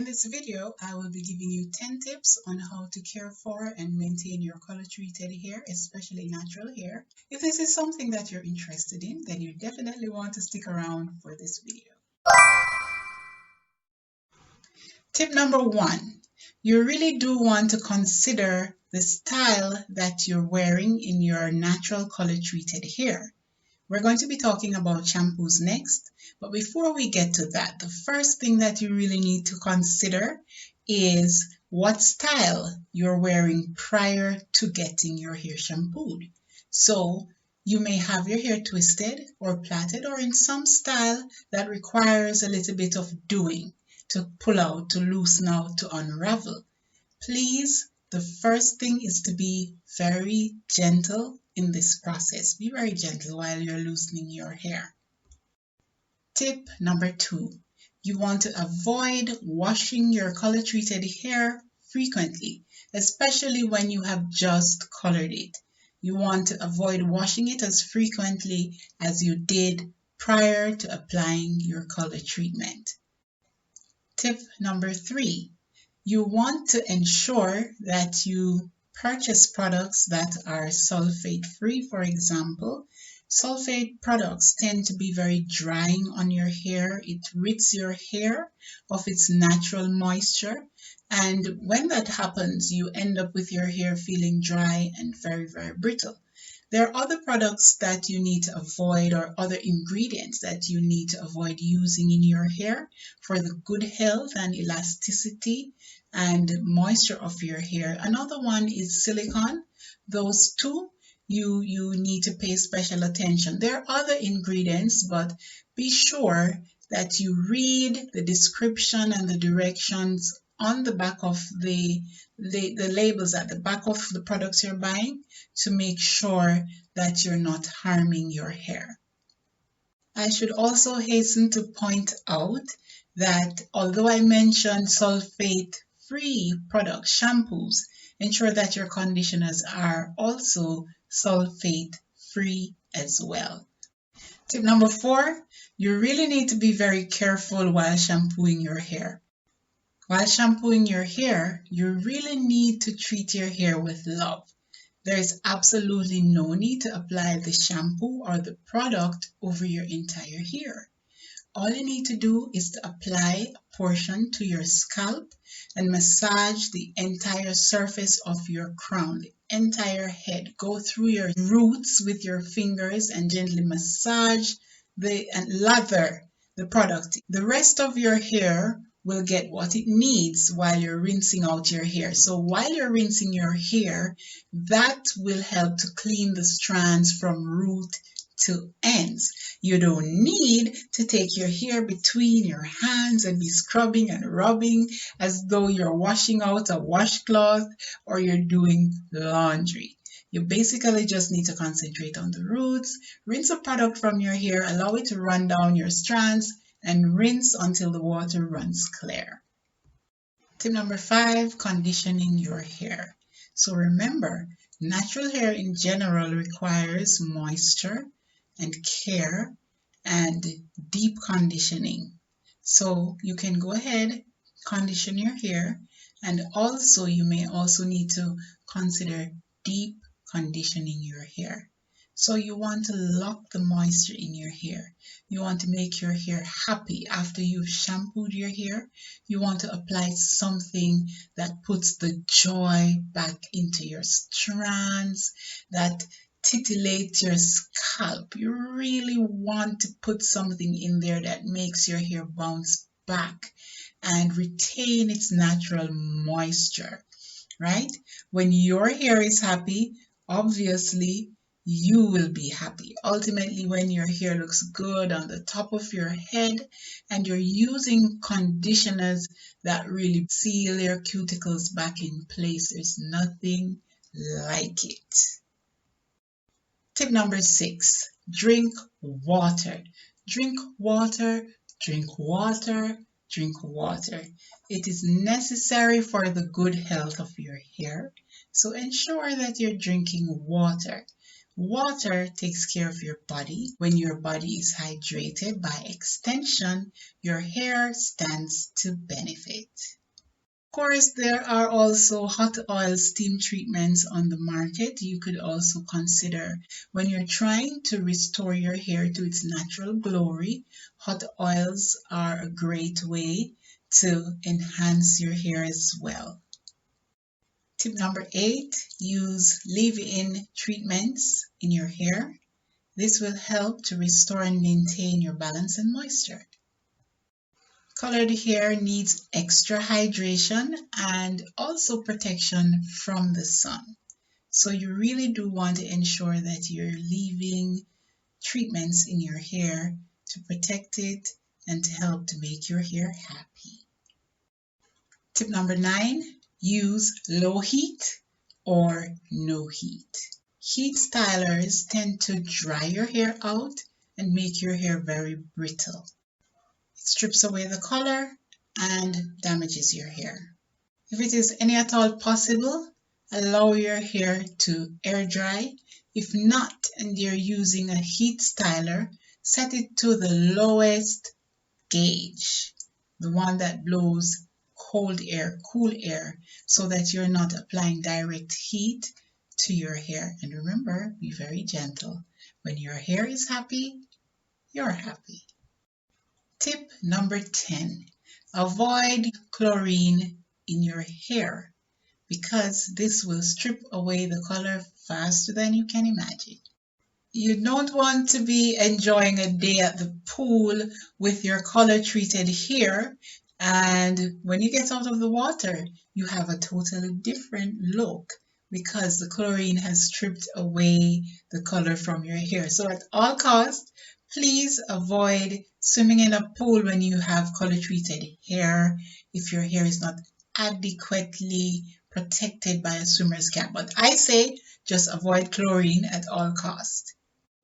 In this video, I will be giving you 10 tips on how to care for and maintain your color-treated hair, especially natural hair. If this is something that you're interested in, then you definitely want to stick around for this video. Tip number 1, you really do want to consider the style that you're wearing in your natural color-treated hair. We're going to be talking about shampoos next, but before we get to that, the first thing that you really need to consider is what style you're wearing prior to getting your hair shampooed. So you may have your hair twisted or plaited or in some style that requires a little bit of doing to pull out, to loosen out, to unravel. Please, the first thing is to be very gentle in this process. Be very gentle while you're loosening your hair. Tip number 2, you want to avoid washing your color-treated hair frequently, especially when you have just colored it. You want to avoid washing it as frequently as you did prior to applying your color treatment. Tip number 3, you want to ensure that you purchase products that are sulfate free. For example, sulfate products tend to be very drying on your hair. It rids your hair of its natural moisture, and when that happens, you end up with your hair feeling dry and very, very brittle. There are other products that you need to avoid, or other ingredients that you need to avoid using in your hair for the good health and elasticity and moisture of your hair. Another one is silicone. Those two you need to pay special attention. There are other ingredients, but be sure that you read the description and the directions on the back of the labels at the back of the products you're buying to make sure that you're not harming your hair. I should also hasten to point out that although I mentioned sulfate-free products, shampoos, ensure that your conditioners are also sulfate-free as well. Tip number 4, you really need to be very careful while shampooing your hair. While shampooing your hair, you really need to treat your hair with love. There is absolutely no need to apply the shampoo or the product over your entire hair. All you need to do is to apply a portion to your scalp and massage the entire surface of your crown, the entire head. Go through your roots with your fingers and gently massage and lather the product. The rest of your hair will get what it needs while you're rinsing out your hair. So while you're rinsing your hair, that will help to clean the strands from root to ends. You don't need to take your hair between your hands and be scrubbing and rubbing as though you're washing out a washcloth or you're doing laundry. You basically just need to concentrate on the roots, rinse the product from your hair, allow it to run down your strands, and rinse until the water runs clear. Tip number 5, conditioning your hair. So remember, natural hair in general requires moisture and care and deep conditioning. So you can go ahead, condition your hair, and also you may also need to consider deep conditioning your hair. So you want to lock the moisture in your hair. You want to make your hair happy after you've shampooed your hair. You want to apply something that puts the joy back into your strands, that titillates your scalp. You really want to put something in there that makes your hair bounce back and retain its natural moisture, right? When your hair is happy, obviously you will be happy. Ultimately, when your hair looks good on the top of your head and you're using conditioners that really seal your cuticles back in place, there's nothing like it. Tip number 6, drink water. Drink water, drink water, drink water. It is necessary for the good health of your hair, so ensure that you're drinking water. Water takes care of your body. When your body is hydrated, by extension, your hair stands to benefit. Of course, there are also hot oil steam treatments on the market. You could also consider when you're trying to restore your hair to its natural glory. Hot oils are a great way to enhance your hair as well. Tip number 8, use leave-in treatments in your hair. This will help to restore and maintain your balance and moisture. Colored hair needs extra hydration and also protection from the sun. So you really do want to ensure that you're leaving treatments in your hair to protect it and to help to make your hair happy. Tip number 9, use low heat or no heat. Heat stylers tend to dry your hair out and make your hair very brittle. Strips away the color and damages your hair. If it is any at all possible, allow your hair to air dry. If not, and you're using a heat styler, set it to the lowest gauge, the one that blows cold air, cool air, so that you're not applying direct heat to your hair. And remember, be very gentle. When your hair is happy, you're happy. Tip number 10, avoid chlorine in your hair because this will strip away the color faster than you can imagine. You don't want to be enjoying a day at the pool with your color-treated hair, and when you get out of the water, you have a totally different look because the chlorine has stripped away the color from your hair. So at all costs, please avoid swimming in a pool when you have color-treated hair if your hair is not adequately protected by a swimmer's cap. But I say just avoid chlorine at all costs.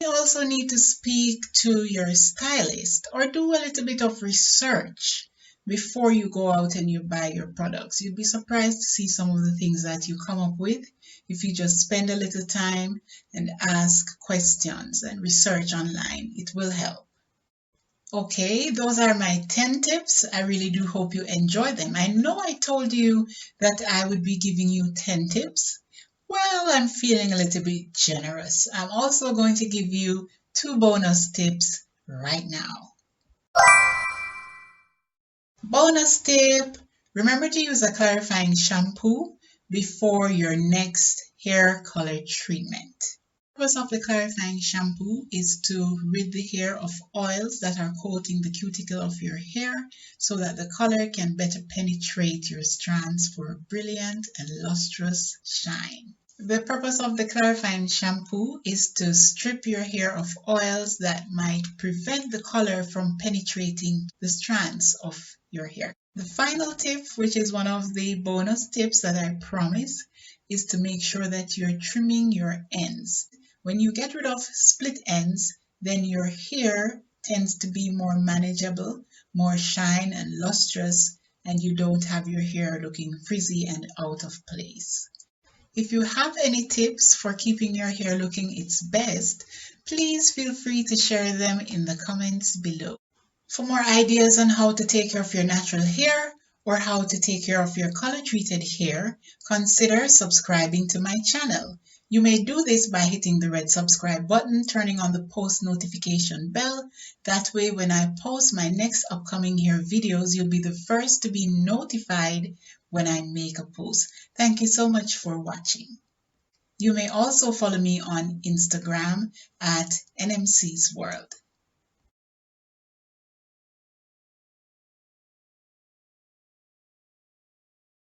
You also need to speak to your stylist or do a little bit of research before you go out and you buy your products. You'd be surprised to see some of the things that you come up with if you just spend a little time and ask questions and research online. It will help. Okay, those are my 10 tips. I really do hope you enjoy them. I know I told you that I would be giving you 10 tips. Well, I'm feeling a little bit generous. I'm also going to give you 2 bonus tips right now. Bonus tip, remember to use a clarifying shampoo before your next hair color treatment. The purpose of the clarifying shampoo is to rid the hair of oils that are coating the cuticle of your hair so that the color can better penetrate your strands for a brilliant and lustrous shine. The purpose of the clarifying shampoo is to strip your hair of oils that might prevent the color from penetrating the strands of your hair. The final tip, which is one of the bonus tips that I promise, is to make sure that you're trimming your ends. When you get rid of split ends, then your hair tends to be more manageable, more shine and lustrous, and you don't have your hair looking frizzy and out of place. If you have any tips for keeping your hair looking its best, please feel free to share them in the comments below. For more ideas on how to take care of your natural hair or how to take care of your color-treated hair, consider subscribing to my channel. You may do this by hitting the red subscribe button, turning on the post notification bell. That way, when I post my next upcoming hair videos, you'll be the first to be notified when I make a post. Thank you so much for watching. You may also follow me on Instagram at NMC's World.